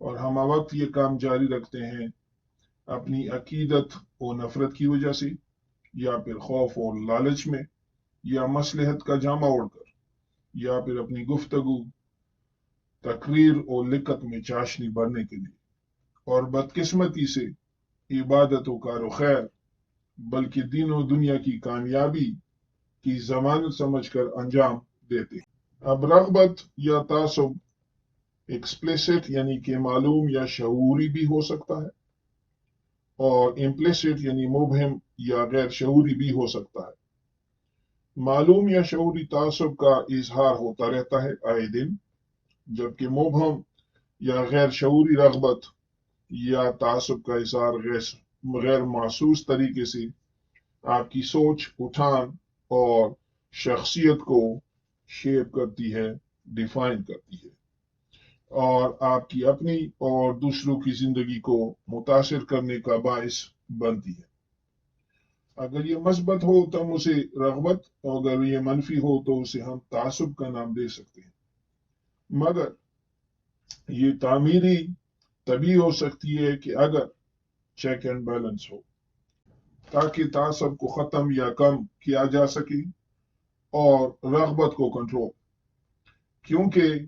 اور ہم وقت یہ کام جاری رکھتے ہیں اپنی عقیدت و نفرت کی وجہ سے، یا پھر خوف اور لالچ میں، یا مصلحت کا جامہ اوڑھ کر، یا پھر اپنی گفتگو، تقریر اور لکت میں چاشنی بھرنے کے لیے، اور بدقسمتی سے عبادت و کار و خیر بلکہ دین و دنیا کی کامیابی کی ضمانت سمجھ کر انجام دیتے ہیں۔ اب رغبت یا تعصب ایکسپلیسٹ یعنی کہ معلوم یا شعوری بھی ہو سکتا ہے، اور امپلیسٹ یعنی مبہم یا غیر شعوری بھی ہو سکتا ہے۔ معلوم یا شعوری تعصب کا اظہار ہوتا رہتا ہے آئے دن، جبکہ مبہم یا غیر شعوری رغبت یا تعصب کا اظہار غیر محسوس طریقے سے آپ کی سوچ، اٹھان اور شخصیت کو شیپ کرتی ہے، ڈیفائن کرتی ہے، اور آپ کی اپنی اور دوسروں کی زندگی کو متاثر کرنے کا باعث بنتی ہے۔ اگر یہ مثبت ہو تو ہم اسے رغبت، اور اگر یہ منفی ہو تو اسے ہم تعصب کا نام دے سکتے ہیں، مگر یہ تعمیری تبھی ہو سکتی ہے کہ اگر چیک اینڈ بیلنس ہو، تاکہ تعصب کو ختم یا کم کیا جا سکے اور رغبت کو کنٹرول، کیونکہ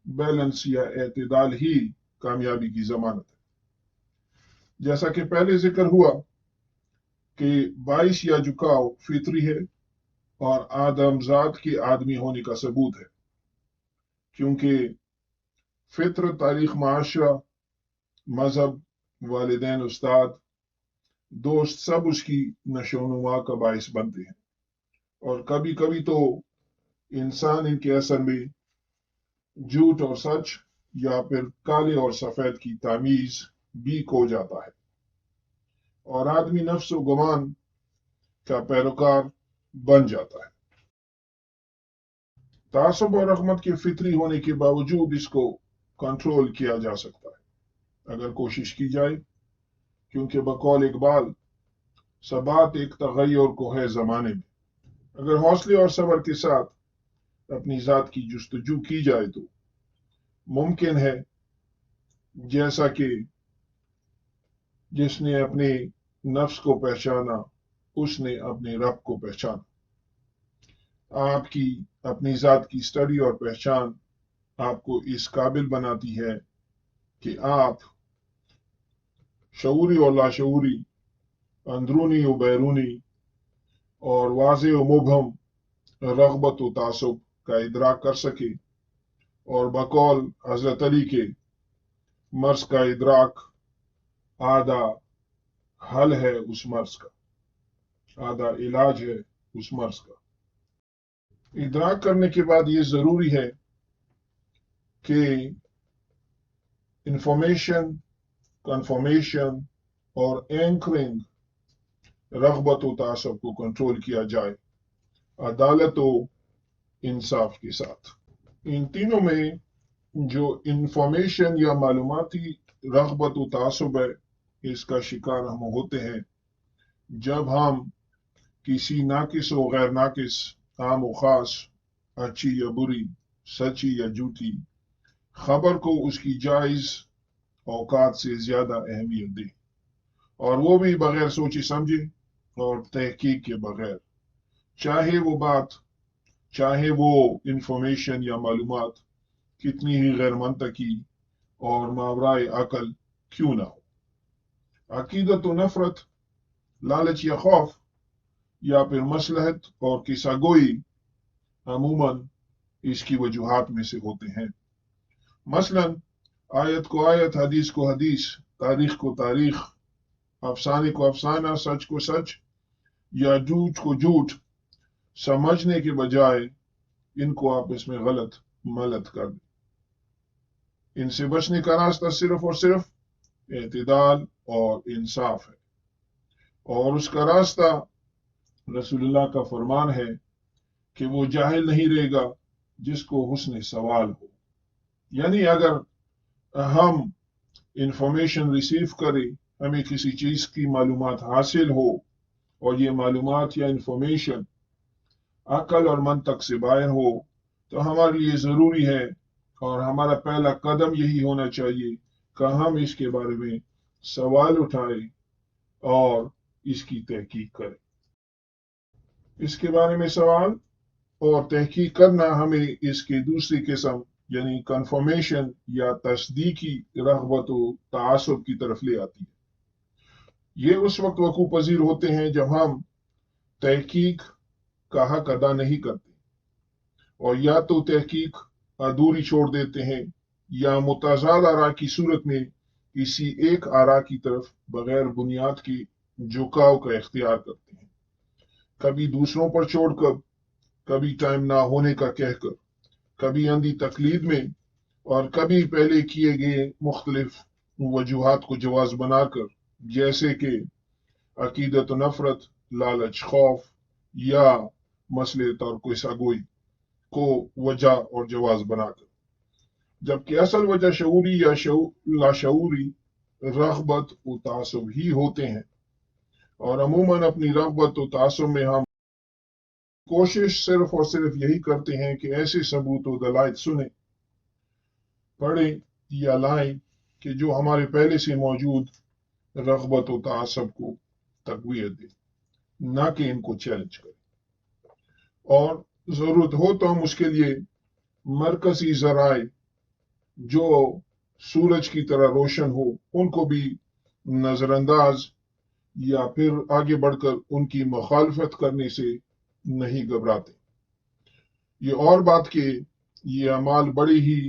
بیلنس یا اعتدال ہی کامیابی کی ضمانت ہے۔ جیسا کہ پہلے ذکر ہوا کہ باعث یا جھکاؤ فطری ہے اور آدم ذات کے آدمی ہونے کا ثبوت ہے، کیونکہ فطرت، تاریخ، معاشرہ، مذہب، والدین، استاد، دوست سب اس کی نشو و نما کا باعث بنتے ہیں، اور کبھی کبھی تو انسان ان کے اثر میں جھوٹ اور سچ، یا پھر کالے اور سفید کی تمیز بھی کھو جاتا ہے، اور آدمی نفس و گمان کا پیروکار بن جاتا ہے۔ تعصب اور رغبت کے فطری ہونے کے باوجود اس کو کنٹرول کیا جا سکتا ہے اگر کوشش کی جائے، کیونکہ بقول اقبال ثبات ایک تغیر کو ہے زمانے میں۔ اگر حوصلے اور صبر کے ساتھ اپنی ذات کی جستجو کی جائے تو ممکن ہے، جیسا کہ جس نے اپنے نفس کو پہچانا اس نے اپنے رب کو پہچانا۔ آپ کی اپنی ذات کی اسٹڈی اور پہچان آپ کو اس قابل بناتی ہے کہ آپ شعوری اور لاشعوری، اندرونی و بیرونی، اور واضح و مبہم رغبت و تعصب کا ادراک کر سکے، اور بقول حضرت علی کے مرض کا ادراک آدھا حل ہے اس مرض کا، آدھا علاج ہے اس مرض کا۔ ادراک کرنے کے بعد یہ ضروری ہے کہ انفارمیشن، کنفرمیشن اور اینکرنگ رغبت و تعصب کو کنٹرول کیا جائے عدالت و انصاف کے ساتھ۔ ان تینوں میں جو انفارمیشن یا معلوماتی رغبت و تعصب ہے، اس کا شکار ہم ہوتے ہیں جب ہم کسی ناقص و غیر ناقص، عام و خاص، اچھی یا بری، سچی یا جھوٹی خبر کو اس کی جائز اوقات سے زیادہ اہمیت دیں، اور وہ بھی بغیر سوچی سمجھے اور تحقیق کے بغیر، چاہے وہ انفارمیشن یا معلومات کتنی ہی غیر منطقی اور ماورائے عقل کیوں نہ ہو۔ عقیدت و نفرت، لالچ یا خوف، یا پھر مصلحت اور قصہ گوئی عموماً اس کی وجوہات میں سے ہوتے ہیں۔ مثلاً آیت کو آیت، حدیث کو حدیث، تاریخ کو تاریخ، افسانے کو افسانہ، سچ کو سچ یا جھوٹ کو جھوٹ سمجھنے کے بجائے ان کو آپس میں غلط ملت کر دیں۔ ان سے بچنے کا راستہ صرف اور صرف اعتدال اور انصاف ہے، اور اس کا راستہ رسول اللہ کا فرمان ہے کہ وہ جاہل نہیں رہے گا جس کو حسن سوال ہو۔ یعنی اگر ہم انفارمیشن ریسیو کریں، ہمیں کسی چیز کی معلومات حاصل ہو، اور یہ معلومات یا انفارمیشن عقل اور منطق سے باہر ہو، تو ہمارے لیے ضروری ہے اور ہمارا پہلا قدم یہی ہونا چاہیے کہ ہم اس کے بارے میں سوال اٹھائیں اور اس کی تحقیق کریں۔ اس کے بارے میں سوال اور تحقیق کرنا ہمیں اس کی دوسری قسم یعنی کنفرمیشن یا تصدیقی رغبت و تعصب کی طرف لے آتی ہے۔ یہ اس وقت وقوع پذیر ہوتے ہیں جب ہم تحقیق کا حق ادا نہیں کرتے اور یا تو تحقیق ادھوری چھوڑ دیتے ہیں یا متضاد آراء کی صورت میں کسی ایک آراء کی طرف بغیر بنیاد کی جھکاؤ کا اختیار کرتے ہیں، کبھی دوسروں پر چھوڑ کر، کبھی ٹائم نہ ہونے کا کہہ کر، کبھی اندھی تقلید میں، اور کبھی پہلے کیے گئے مختلف وجوہات کو جواز بنا کر، جیسے کہ عقیدت و نفرت، لالچ، خوف یا مسئلے اور کوئسا گوئی کو وجہ اور جواز بنا کر، جبکہ اصل وجہ شعوری یا لاشعوری رغبت و تعصب ہی ہوتے ہیں۔ اور عموماً اپنی رغبت و تعصب میں ہم کوشش صرف اور صرف یہی کرتے ہیں کہ ایسے ثبوت و دلائل سنیں، پڑھیں یا لائیں کہ جو ہمارے پہلے سے موجود رغبت و تعصب کو تقویت دے، نہ کہ ان کو چیلنج کریں۔ اور ضرورت ہو تو ہم اس کے لیے مرکزی ذرائع جو سورج کی طرح روشن ہو ان کو بھی نظر انداز یا پھر آگے بڑھ کر ان کی مخالفت کرنے سے نہیں گھبراتے۔ یہ اور بات کہ یہ اعمال بڑی ہی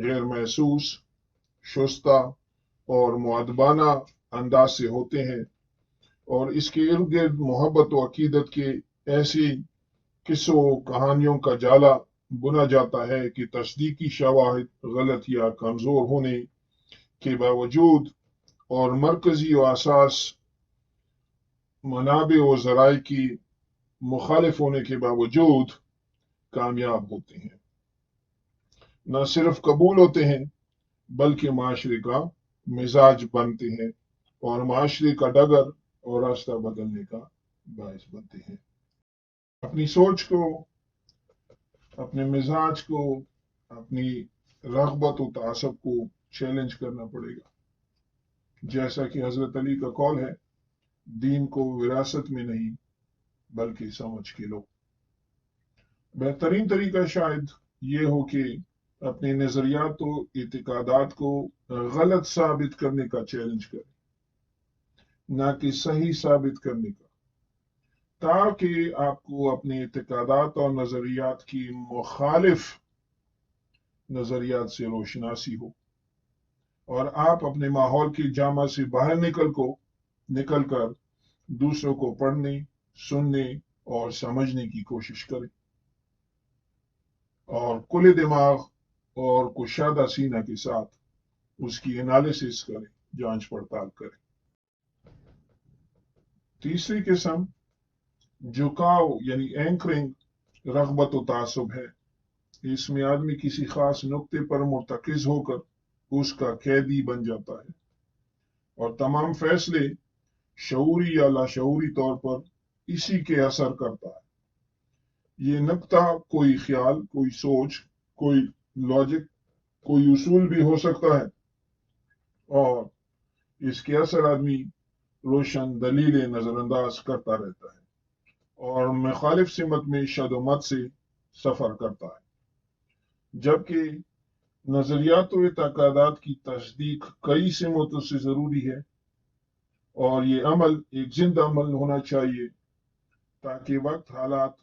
غیر محسوس، شستہ اور مؤدبانہ انداز سے ہوتے ہیں، اور اس کے ارد گرد محبت و عقیدت کے ایسی قصوں و کہانیوں کا جالا بنا جاتا ہے کہ تصدیقی شواہد غلط یا کمزور ہونے کے باوجود اور مرکزی و اساس منابع و ذرائع کی مخالف ہونے کے باوجود کامیاب ہوتے ہیں، نہ صرف قبول ہوتے ہیں بلکہ معاشرے کا مزاج بنتے ہیں اور معاشرے کا ڈگر اور راستہ بدلنے کا باعث بنتے ہیں۔ اپنی سوچ کو، اپنے مزاج کو، اپنی رغبت و تعصب کو چیلنج کرنا پڑے گا، جیسا کہ حضرت علی کا قول ہے، دین کو وراثت میں نہیں بلکہ سمجھ کے لو۔ بہترین طریقہ شاید یہ ہو کہ اپنے نظریات و اعتقادات کو غلط ثابت کرنے کا چیلنج کریں، نہ کہ صحیح ثابت کرنے کا، تاکہ آپ کو اپنے اعتقادات اور نظریات کی مخالف نظریات سے روشناسی ہو اور آپ اپنے ماحول کی جامع سے باہر نکل کر دوسروں کو پڑھنے، سننے اور سمجھنے کی کوشش کریں اور کھلے دماغ اور کشادہ سینہ کے ساتھ اس کی انالیسس کریں، جانچ پڑتال کریں۔ تیسری قسم جھکاؤ یعنی اینکرنگ رغبت و تعصب ہے۔ اس میں آدمی کسی خاص نقطے پر مرتکز ہو کر اس کا قیدی بن جاتا ہے اور تمام فیصلے شعوری یا لاشعوری طور پر اسی کے اثر کرتا ہے۔ یہ نقطہ کوئی خیال، کوئی سوچ، کوئی لاجک، کوئی اصول بھی ہو سکتا ہے، اور اس کے اثر آدمی روشن دلیلیں نظر انداز کرتا رہتا ہے اور مخالف سمت میں شد و مت سے سفر کرتا ہے، جبکہ نظریات و اعتقادات کی تصدیق کئی سمتوں سے ضروری ہے، اور یہ عمل ایک زندہ عمل ہونا چاہیے تاکہ وقت، حالات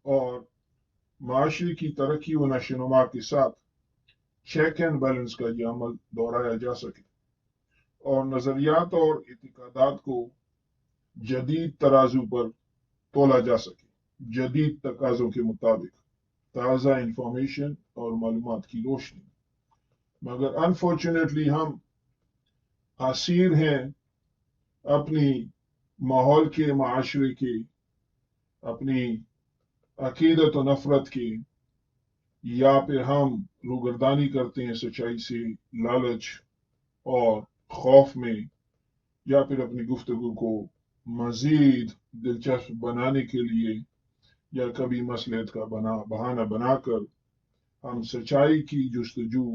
اور معاشرے کی ترقی و نشوونما کے ساتھ چیک اینڈ بیلنس کا یہ عمل دہرایا جا سکے اور نظریات اور اعتقادات کو جدید ترازو پر تولا جا سکے، جدید تقاضوں کے مطابق، تازہ انفارمیشن اور معلومات کی روشنی۔ مگر انفارچونیٹلی ہم اسیر ہیں اپنی ماحول کے، معاشرے کے، اپنی عقیدت و نفرت کے، یا پھر ہم روگردانی کرتے ہیں سچائی سے لالچ اور خوف میں، یا پھر اپنی گفتگو کو مزید دلچسپ بنانے کے لیے یا کبھی مصلحت کا بہانہ بنا کر ہم سچائی کی جستجو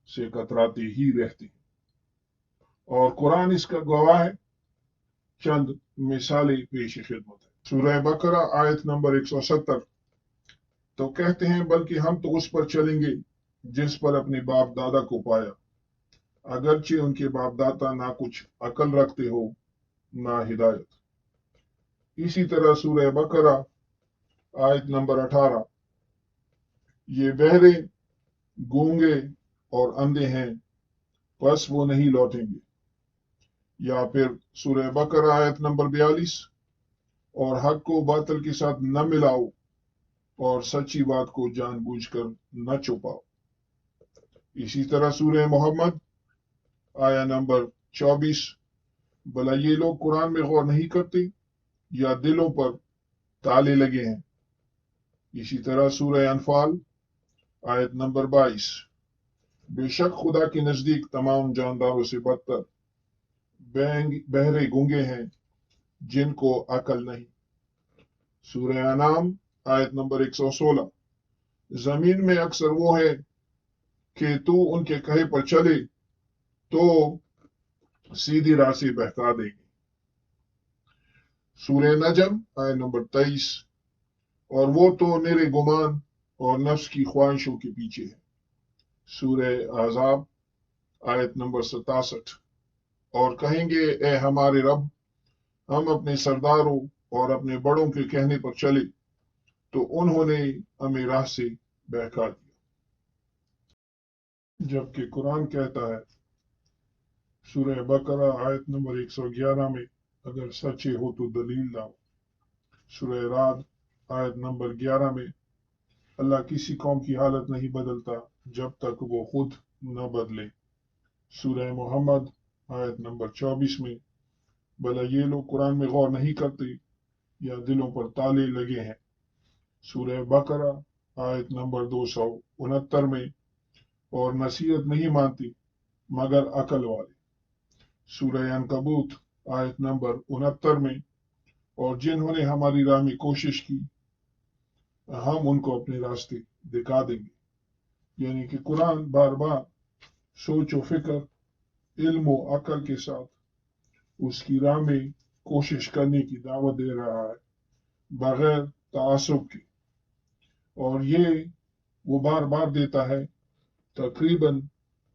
سے کتراتے ہی رہتے ہیں، اور قرآن اس کا گواہ ہے۔ چند مثالیں پیش خدمت ہے۔ سورہ بقرہ آیت نمبر 170، تو کہتے ہیں بلکہ ہم تو اس پر چلیں گے جس پر اپنے باپ دادا کو پایا، اگرچہ ان کے باپ دادا نہ کچھ عقل رکھتے ہو نہ ہدایت۔ اسی طرح سورہ بقرہ آیت نمبر 18، یہ بہرے، گونگے اور اندھے ہیں، پس وہ نہیں لوٹیں گے۔ یا پھر سورہ بقرہ آیت نمبر 42، اور حق کو باطل کے ساتھ نہ ملاؤ اور سچی بات کو جان بوجھ کر نہ چھپاؤ۔ اسی طرح سورہ محمد آیا نمبر 24، بھلا یہ لوگ قرآن میں غور نہیں کرتے یا دلوں پر تالے لگے ہیں۔ اسی طرح سورہ انفال آیت نمبر 22، بے شک خدا کے نزدیک تمام جانداروں سے بدتر بہرے گونگے ہیں جن کو عقل نہیں۔ سورہ انعام آیت نمبر 116، زمین میں اکثر وہ ہے کہ تو ان کے کہے پر چلے تو سیدھی راہ سے بہکا دیں گے۔ سورہ نجم آیت نمبر 23، اور وہ تو میرے گمان اور نفس کی خواہشوں کے پیچھے ہے۔ سورہ احزاب آیت نمبر 67، اور کہیں گے اے ہمارے رب، ہم اپنے سرداروں اور اپنے بڑوں کے کہنے پر چلے تو انہوں نے ہمیں راہ سے بہکا دیا۔ جبکہ قرآن کہتا ہے سورہ بقرہ آیت نمبر 111 میں، اگر سچے ہو تو دلیل لاؤ۔ سورہ رعد آیت نمبر 11 میں، اللہ کسی قوم کی حالت نہیں بدلتا جب تک وہ خود نہ بدلے۔ سورہ محمد آیت نمبر 24 میں، بھلا یہ لوگ قرآن میں غور نہیں کرتے یا دلوں پر تالے لگے ہیں۔ سورہ بقرہ آیت نمبر 269 میں، اور نصیحت نہیں مانتے مگر عقل والے۔ سورہ عنکبوت آیت نمبر 69 میں، اور جنہوں نے ہماری راہ میں کوشش کی ہم ان کو اپنے راستے دکھا دیں گے۔ یعنی کہ قرآن بار بار سوچ و فکر، علم و عقل کے ساتھ اس کی راہ میں کوشش کرنے کی دعوت دے رہا ہے بغیر تعصب کے، اور یہ وہ بار بار دیتا ہے۔ تقریباً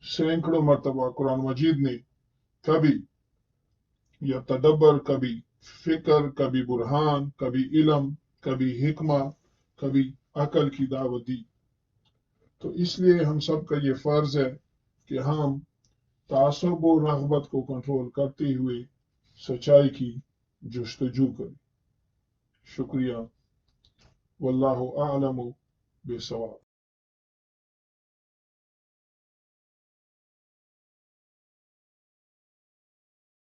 سینکڑوں مرتبہ قرآن مجید نے کبھی یا تدبر، کبھی فکر، کبھی برہان، کبھی علم، کبھی حکمہ، کبھی عقل کی دعوت دی۔ تو اس لیے ہم سب کا یہ فرض ہے کہ ہم تعصب و رغبت کو کنٹرول کرتے ہوئے سچائی کی جستجو کریں۔ شکریہ، واللہ اعلم بالصواب۔